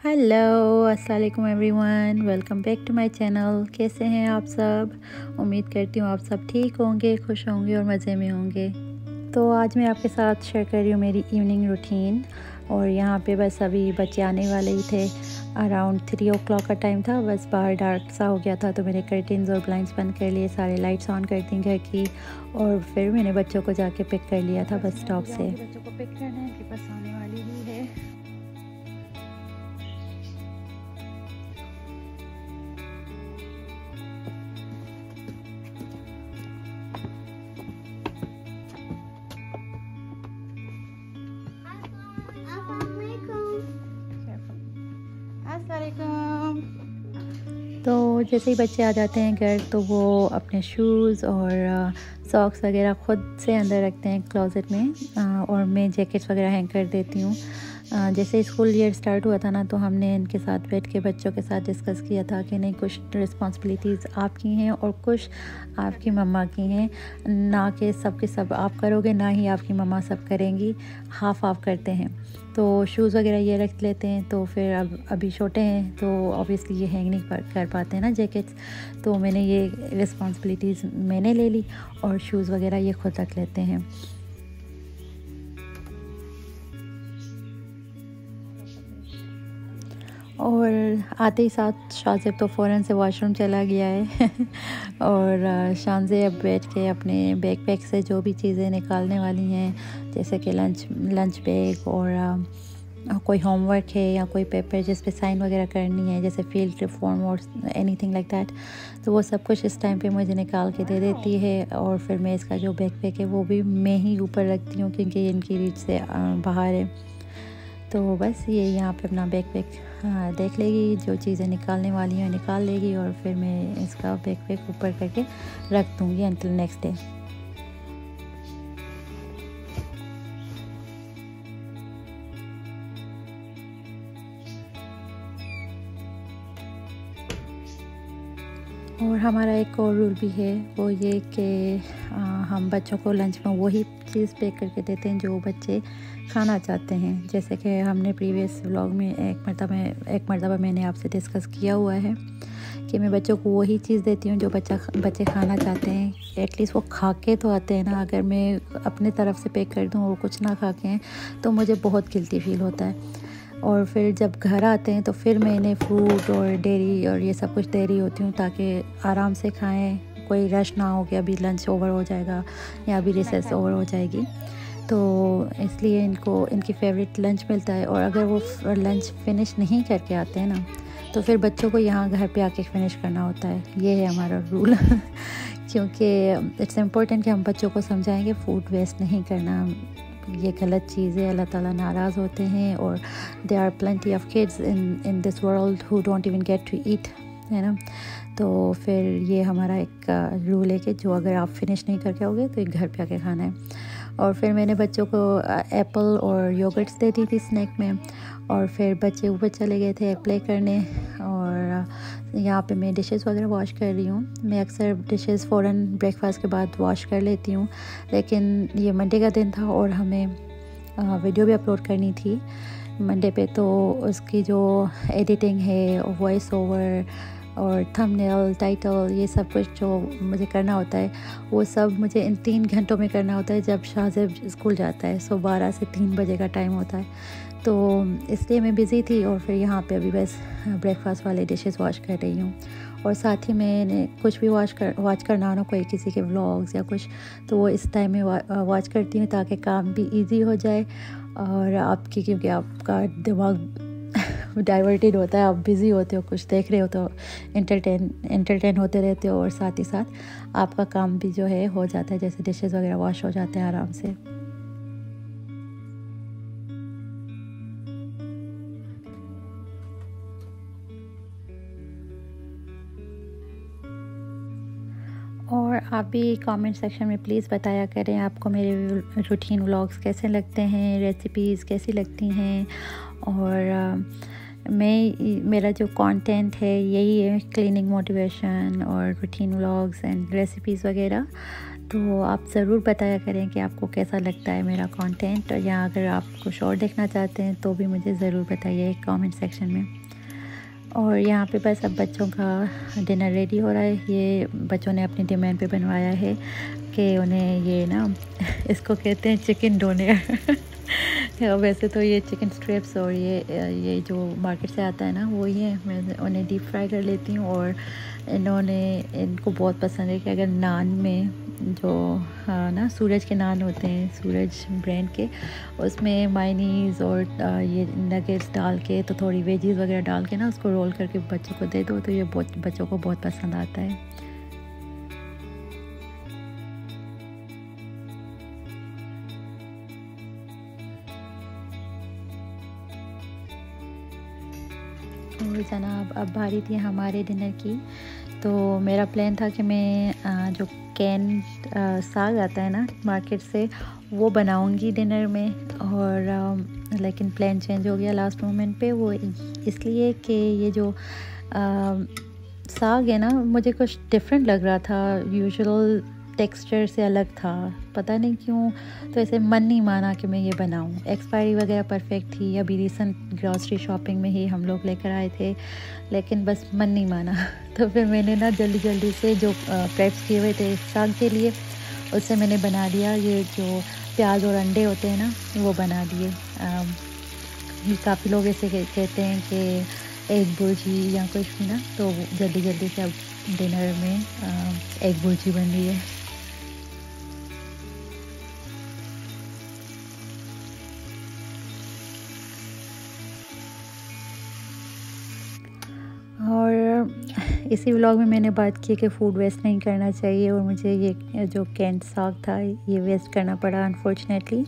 Hello अस्सलाम वालेकुम everyone, welcome back to my channel. कैसे हैं आप सब? उम्मीद करती हूँ आप सब ठीक होंगे, खुश होंगे और मज़े में होंगे। तो आज मैं आपके साथ शेयर कर रही हूँ मेरी इवनिंग रूटीन। और यहाँ पे बस अभी बच्चे आने वाले ही थे, अराउंड 3 o'clock का टाइम था। बस बाहर डार्क सा हो गया था तो मैंने कर्टन्स और ब्लाइंड्स बंद कर लिए, सारे लाइट्स ऑन कर दी घर की। और फिर मैंने बच्चों को जाके पिक कर लिया था बस स्टॉप से। बच्चों को पिक करना है, उनके पास आने वाली ही है। तो जैसे ही बच्चे आ जाते हैं घर तो वो अपने शूज़ और सॉक्स वगैरह ख़ुद से अंदर रखते हैं क्लोज़ेट में, और मैं जैकेट्स वगैरह हैंग कर देती हूँ। जैसे स्कूल ईयर स्टार्ट हुआ था ना, तो हमने इनके साथ बैठ के बच्चों के साथ डिस्कस किया था कि नहीं, कुछ रिस्पॉन्सिबिलिटीज़ आपकी हैं और कुछ आपकी मम्मा की हैं। ना कि सब के सब आप करोगे, ना ही आपकी मम्मा सब करेंगी, हाफ हाफ करते हैं। तो शूज़ वगैरह ये रख लेते हैं। तो फिर अब अभी छोटे हैं तो ऑब्वियसली ये हैंग नहीं कर पाते हैं ना जैकेट्स। तो मैंने ये रिस्पॉन्सिबिलिटीज़ मैंने ले ली और शूज़ वगैरह ये खुद रख लेते हैं। और आते ही साथ शाज़ेब तो फ़ौरन से वॉशरूम चला गया है और शानज़े अब बैठ के अपने बैकपैक से जो भी चीज़ें निकालने वाली हैं, जैसे कि लंच बैग और कोई होमवर्क है या कोई पेपर जिस पे साइन वगैरह करनी है, जैसे फील्ड ट्रिप फॉर्म और एनीथिंग लाइक दैट, तो वो सब कुछ इस टाइम पे मुझे निकाल के दे देती है। और फिर मैं इसका जो बैकपैक है वो भी मैं ही ऊपर रखती हूँ क्योंकि इनकी रीच से बाहर है। तो बस ये यहाँ पे अपना बैकपैक देख लेगी, जो चीज़ें निकालने वाली हैं निकाल लेगी और फिर मैं इसका बैकपैक ऊपर करके रख दूँगी अंटिल नेक्स्ट डे। और हमारा एक और रूल भी है, वो ये कि हम बच्चों को लंच में वही चीज़ पैक करके देते हैं जो बच्चे खाना चाहते हैं। जैसे कि हमने प्रीवियस व्लॉग में एक मरतबा मैंने आपसे डिस्कस किया हुआ है कि मैं बच्चों को वही चीज़ देती हूँ जो बच्चे खाना चाहते हैं। एटलीस्ट वो खा के तो आते हैं ना। अगर मैं अपने तरफ से पैक कर दूँ और कुछ ना खा के हैं तो मुझे बहुत गिल्टी फील होता है। और फिर जब घर आते हैं तो फिर मैं इन्हें फ्रूट और डेयरी और ये सब कुछ दे रही होती हूँ ताकि आराम से खाएं, कोई रश ना हो कि अभी लंच ओवर हो जाएगा या अभी रिसेस ओवर हो जाएगी। तो इसलिए इनको इनकी फेवरेट लंच मिलता है। और अगर वो लंच फिनिश नहीं करके आते हैं ना, तो फिर बच्चों को यहाँ घर पे आके फिनिश करना होता है। ये है हमारा रूल क्योंकि इट्स इम्पोर्टेंट कि हम बच्चों को समझाएं कि फूड वेस्ट नहीं करना, ये गलत चीज़ है, अल्लाह ताला नाराज़ होते हैं। और there are plenty of kids in this world who don't even get to eat, है ना। तो फिर ये हमारा एक रूल है कि जो अगर आप फिनिश नहीं करके आओगे तो एक घर पे आके खाना है। और फिर मैंने बच्चों को एप्पल और योगर्ट्स दे दी थी स्नैक में। और फिर बच्चे ऊपर चले गए थे प्ले करने। और यहाँ पे मैं डिशेस वगैरह वॉश कर रही हूँ। मैं अक्सर डिशेस फ़ौरन ब्रेकफास्ट के बाद वॉश कर लेती हूँ, लेकिन ये मंडे का दिन था और हमें वीडियो भी अपलोड करनी थी मंडे पे। तो उसकी जो एडिटिंग है, वॉइस ओवर और थंबनेल, टाइटल, ये सब कुछ जो मुझे करना होता है वो सब मुझे इन 3 घंटों में करना होता है जब शाहज़ेब स्कूल जाता है। 12 से 3 बजे का टाइम होता है। तो इसलिए मैं बिज़ी थी और फिर यहाँ पे अभी बस ब्रेकफास्ट वाले डिशेस वॉश कर रही हूँ। और साथ ही मैंने कुछ भी वॉच करना हो ना, कोई किसी के व्लॉग्स या कुछ, तो वो इस टाइम में वॉच करती हूँ ताकि काम भी इजी हो जाए और आपकी, क्योंकि आपका दिमाग डाइवर्टेड होता है, आप बिज़ी होते हो, कुछ देख रहे हो तो एंटरटेन होते रहते हो और साथ ही साथ आपका काम भी जो है हो जाता है, जैसे डिशेस वगैरह वॉश हो जाते हैं आराम से। और आप भी कमेंट सेक्शन में प्लीज़ बताया करें आपको मेरे रूटीन व्लॉग्स कैसे लगते हैं, रेसिपीज़ कैसी लगती हैं। और मेरा जो कंटेंट है यही है, क्लीनिंग मोटिवेशन और रूटीन व्लॉग्स एंड रेसिपीज़ वगैरह। तो आप ज़रूर बताया करें कि आपको कैसा लगता है मेरा कंटेंट, या अगर आप कुछ और देखना चाहते हैं तो भी मुझे ज़रूर बताइए कमेंट सेक्शन में। और यहाँ पे बस अब बच्चों का डिनर रेडी हो रहा है। ये बच्चों ने अपनी डिमांड पे बनवाया है कि उन्हें ये ना इसको कहते हैं चिकन डोनेर वैसे तो ये चिकन स्ट्रिप्स और ये जो मार्केट से आता है ना वो ही है। मैं उन्हें डीप फ्राई कर लेती हूँ, और इनको बहुत पसंद है कि अगर नान में जो ना सूरज के नान होते हैं, सूरज ब्रांड के, उसमें मायनीज़ और ये नगेट्स डाल के, तो थोड़ी वेजीज़ वगैरह डाल के ना उसको रोल करके बच्चों को दे दो, तो ये बच्चों को बहुत पसंद आता है। और जनाब अब बारी थी हमारे डिनर की। तो मेरा प्लान था कि मैं जो कैन साग आता है ना मार्केट से, वो बनाऊंगी डिनर में, और लेकिन प्लान चेंज हो गया लास्ट मोमेंट पे। वो इसलिए कि ये जो साग है ना मुझे कुछ डिफरेंट लग रहा था, यूजुअल टेक्सचर से अलग था, पता नहीं क्यों। तो ऐसे मन नहीं माना कि मैं ये बनाऊं। एक्सपायरी वगैरह परफेक्ट थी, अभी रिसेंट ग्रॉसरी शॉपिंग में ही हम लोग लेकर आए थे, लेकिन बस मन नहीं माना तो फिर मैंने ना जल्दी से जो प्रेप्स किए हुए थे साग के लिए, उससे मैंने बना लिया। ये जो प्याज और अंडे होते हैं ना वो बना दिए। काफ़ी लोग ऐसे कहते हैं कि एग भुर्जी या कुछ भी ना, तो जल्दी से अब डिनर में एग भुर्जी बन रही है। और इसी व्लॉग में मैंने बात की कि फ़ूड वेस्ट नहीं करना चाहिए, और मुझे ये जो कैंट साग था ये वेस्ट करना पड़ा अनफॉर्चुनेटली।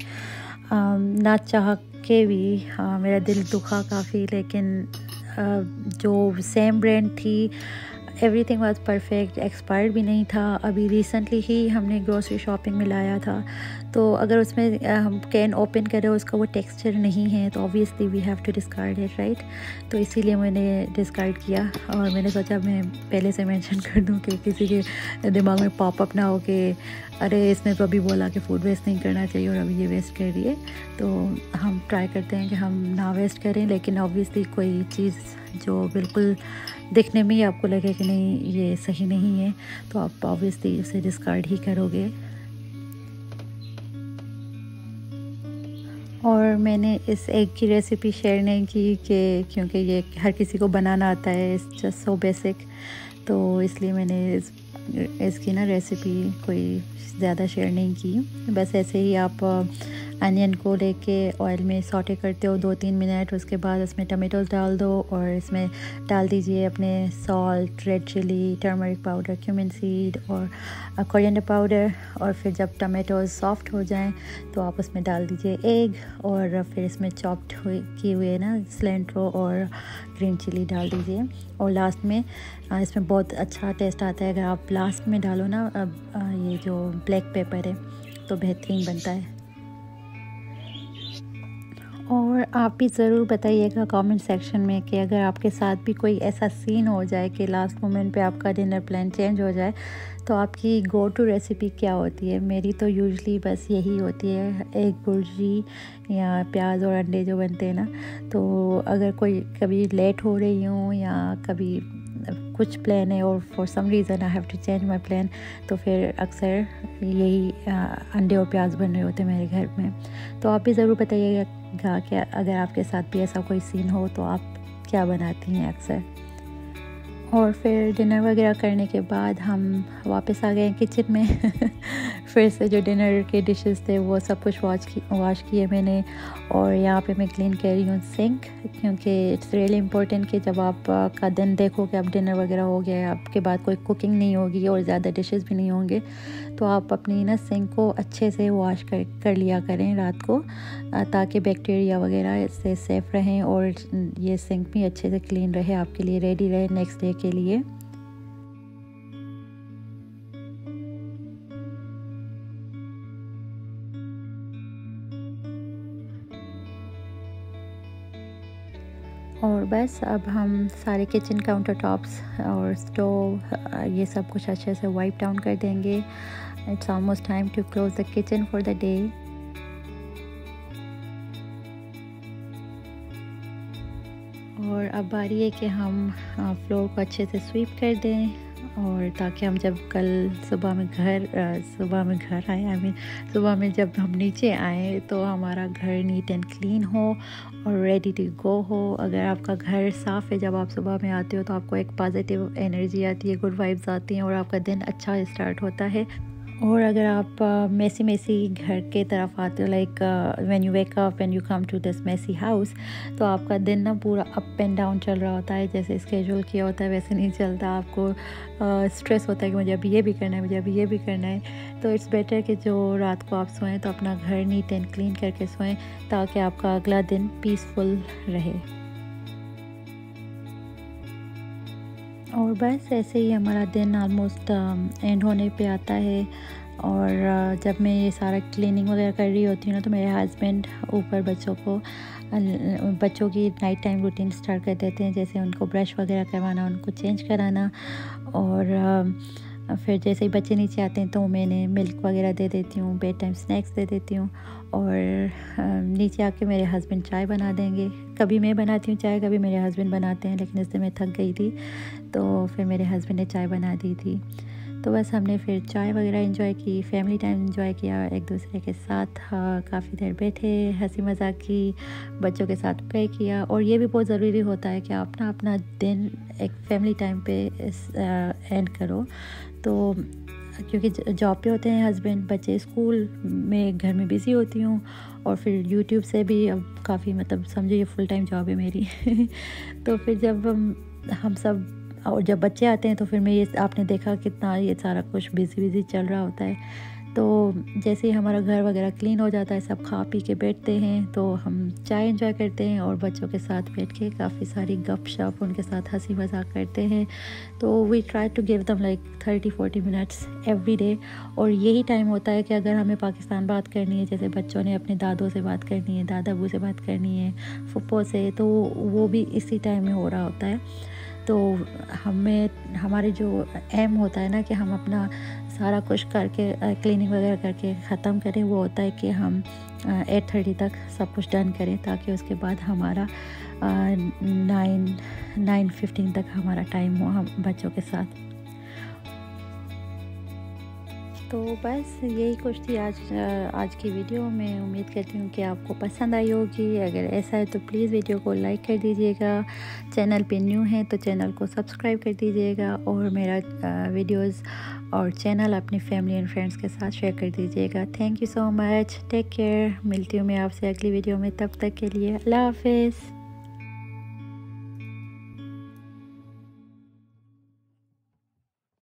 ना चाह के भी मेरा दिल दुखा काफ़ी, लेकिन जो सेम ब्रांड थी, एवरीथिंग वाज परफेक्ट, एक्सपायर्ड भी नहीं था, अभी रिसेंटली ही हमने ग्रोसरी शॉपिंग में लाया था। तो अगर उसमें हम कैन ओपन करें उसका वो टेक्सचर नहीं है, तो obviously we have to discard it, right. तो इसीलिए मैंने डिस्कार्ड किया, और मैंने सोचा मैं पहले से मेंशन कर दूं कि किसी के दिमाग में पॉपअप ना हो कि अरे इसने तो अभी बोला कि फ़ूड वेस्ट नहीं करना चाहिए और अभी ये वेस्ट कर रही है। तो हम ट्राई करते हैं कि हम ना वेस्ट करें, लेकिन ऑब्वियसली कोई चीज़ जो बिल्कुल देखने में ही आपको लगे कि नहीं ये सही नहीं है, तो आप ऑब्वियसली उसे डिस्कार्ड ही करोगे। और मैंने इस एग की रेसिपी शेयर नहीं की कि क्योंकि ये हर किसी को बनाना आता है, इट्स जस्ट सो बेसिक, तो इसलिए मैंने इसकी ना रेसिपी कोई ज़्यादा शेयर नहीं की। बस ऐसे ही आप अनियन को लेके ऑयल में सॉटे करते हो 2-3 मिनट, उसके बाद इसमें टमेटोज़ डाल दो, और इसमें डाल दीजिए अपने salt, red chilli, turmeric powder, cumin seed और कोरिएंडर पाउडर। और फिर जब टमेटोज़ सॉफ्ट हो जाएं तो आप उसमें डाल दीजिए एग, और फिर इसमें चॉप्ड किए हुए ना सिलेंट्रो और ग्रीन चिली डाल दीजिए। और लास्ट में इसमें बहुत अच्छा टेस्ट आता है अगर आप लास्ट में डालो ना ये जो ब्लैक पेपर है, तो बेहतरीन बनता है। और आप भी ज़रूर बताइएगा कमेंट सेक्शन में कि अगर आपके साथ भी कोई ऐसा सीन हो जाए कि लास्ट मोमेंट पे आपका डिनर प्लान चेंज हो जाए, तो आपकी गो टू रेसिपी क्या होती है। मेरी तो यूजुअली बस यही होती है, एग भुर्जी या प्याज और अंडे जो बनते हैं ना। तो अगर कोई कभी लेट हो रही हूँ या कभी कुछ प्लान है और for some reason I have to change my plan, तो फिर अक्सर यही अंडे और प्याज बन रहे होते हैं मेरे घर में। तो आप भी ज़रूर बताइएगा कि अगर आपके साथ भी ऐसा कोई सीन हो तो आप क्या बनाती हैं अक्सर। और फिर डिनर वगैरह करने के बाद हम वापस आ गए किचन में फिर से जो डिनर के डिशेस थे वो सब कुछ वॉश किए मैंने। और यहाँ पे मैं क्लीन कर रही हूँ सिंक, क्योंकि इट्स रियली इम्पोर्टेंट कि जब आप का दिन देखो कि अब डिनर वगैरह हो गया है, आपके बाद कोई कुकिंग नहीं होगी और ज़्यादा डिशेस भी नहीं होंगे, तो आप अपनी ना सिंक को अच्छे से वॉश कर लिया करें रात को, ताकि बैक्टीरिया वगैरह इससे सेफ़ रहें और ये सिंक भी अच्छे से क्लीन रहे, आपके लिए रेडी रहे नेक्स्ट डे के लिए। और बस अब हम सारे किचन काउंटर टॉप्स और स्टोव ये सब कुछ अच्छे से वाइप डाउन कर देंगे। It's almost time to close the kitchen for the day. और अब बारी है कि हम फ्लोर को अच्छे से स्वीप कर दें, और ताकि हम जब कल सुबह में घर आए, आई मीन सुबह में जब हम नीचे आए तो हमारा घर नीट एंड क्लीन हो और रेडी टू गो हो। अगर आपका घर साफ़ है जब आप सुबह में आते हो तो आपको एक पॉजिटिव एनर्जी आती है, गुड वाइब्स आती हैं और आपका दिन अच्छा स्टार्ट होता है। और अगर आप मेसी घर के तरफ आते हो, like when you wake up, when you come to this messy house, तो आपका दिन ना पूरा अप एंड डाउन चल रहा होता है। जैसे स्केड्यूल किया होता है वैसे नहीं चलता। आपको स्ट्रेस होता है कि मुझे अभी ये भी करना है, मुझे अभी ये भी करना है। तो इट्स बेटर कि जो रात को आप सोएं तो अपना घर नीट एंड क्लीन करके सोएं, ताकि आपका अगला दिन पीसफुल रहे। और बस ऐसे ही हमारा दिन ऑलमोस्ट एंड होने पे आता है। और जब मैं ये सारा क्लीनिंग वगैरह कर रही होती हूँ ना, तो मेरे हस्बैंड ऊपर बच्चों की नाइट टाइम रूटीन स्टार्ट कर देते हैं, जैसे उनको ब्रश वगैरह करवाना, उनको चेंज कराना। और फिर जैसे ही बच्चे नीचे आते हैं तो मैंने मिल्क वगैरह दे देती हूँ, बेड टाइम स्नैक्स दे देती हूँ। और नीचे आके मेरे हस्बैंड चाय बना देंगे। कभी मैं बनाती हूँ चाय, कभी मेरे हस्बैंड बनाते हैं, लेकिन इस दिन मैं थक गई थी तो फिर मेरे हस्बैंड ने चाय बना दी थी। तो बस हमने फिर चाय वगैरह एंजॉय की, फैमिली टाइम एंजॉय किया, एक दूसरे के साथ काफ़ी देर बैठे, हंसी मजाक की, बच्चों के साथ प्ले किया। और ये भी बहुत ज़रूरी होता है कि आप ना अपना दिन एक फैमिली टाइम पे एंड करो। तो क्योंकि जॉब पे होते हैं हस्बैंड, बच्चे स्कूल में, घर में बिज़ी होती हूँ, और फिर यूट्यूब से भी अब काफ़ी, मतलब समझो ये फुल टाइम जॉब है मेरी। तो फिर जब हम सब, और जब बच्चे आते हैं तो फिर मैं ये, आपने देखा कितना ये सारा कुछ बिज़ी चल रहा होता है। तो जैसे ही हमारा घर वगैरह क्लीन हो जाता है, सब खा पी के बैठते हैं, तो हम चाय एंजॉय करते हैं और बच्चों के साथ बैठ के काफ़ी सारी गपशप, उनके साथ हंसी मजाक करते हैं। तो we try to give them like 30-40 minutes every day. और यही टाइम होता है कि अगर हमें पाकिस्तान बात करनी है, जैसे बच्चों ने अपने दादों से बात करनी है, दादा अबू से बात करनी है, फुप्पो से, तो वो भी इसी टाइम में हो रहा होता है। तो हमारे जो एम होता है ना कि हम अपना सारा कुछ करके, क्लीनिंग वगैरह करके ख़त्म करें, वो होता है कि हम 8:30 तक सब कुछ डन करें, ताकि उसके बाद हमारा 9:15 तक हमारा टाइम हो हम बच्चों के साथ। तो बस यही कुछ थी आज की वीडियो में। उम्मीद करती हूँ कि आपको पसंद आई होगी। अगर ऐसा है तो प्लीज़ वीडियो को लाइक कर दीजिएगा। चैनल पे न्यू है तो चैनल को सब्सक्राइब कर दीजिएगा, और मेरा वीडियोस और चैनल अपनी फैमिली एंड फ्रेंड्स के साथ शेयर कर दीजिएगा। Thank you so much, take care. मिलती हूँ मैं आपसे अगली वीडियो में, तब तक के लिए अल्लाह हाफिज़।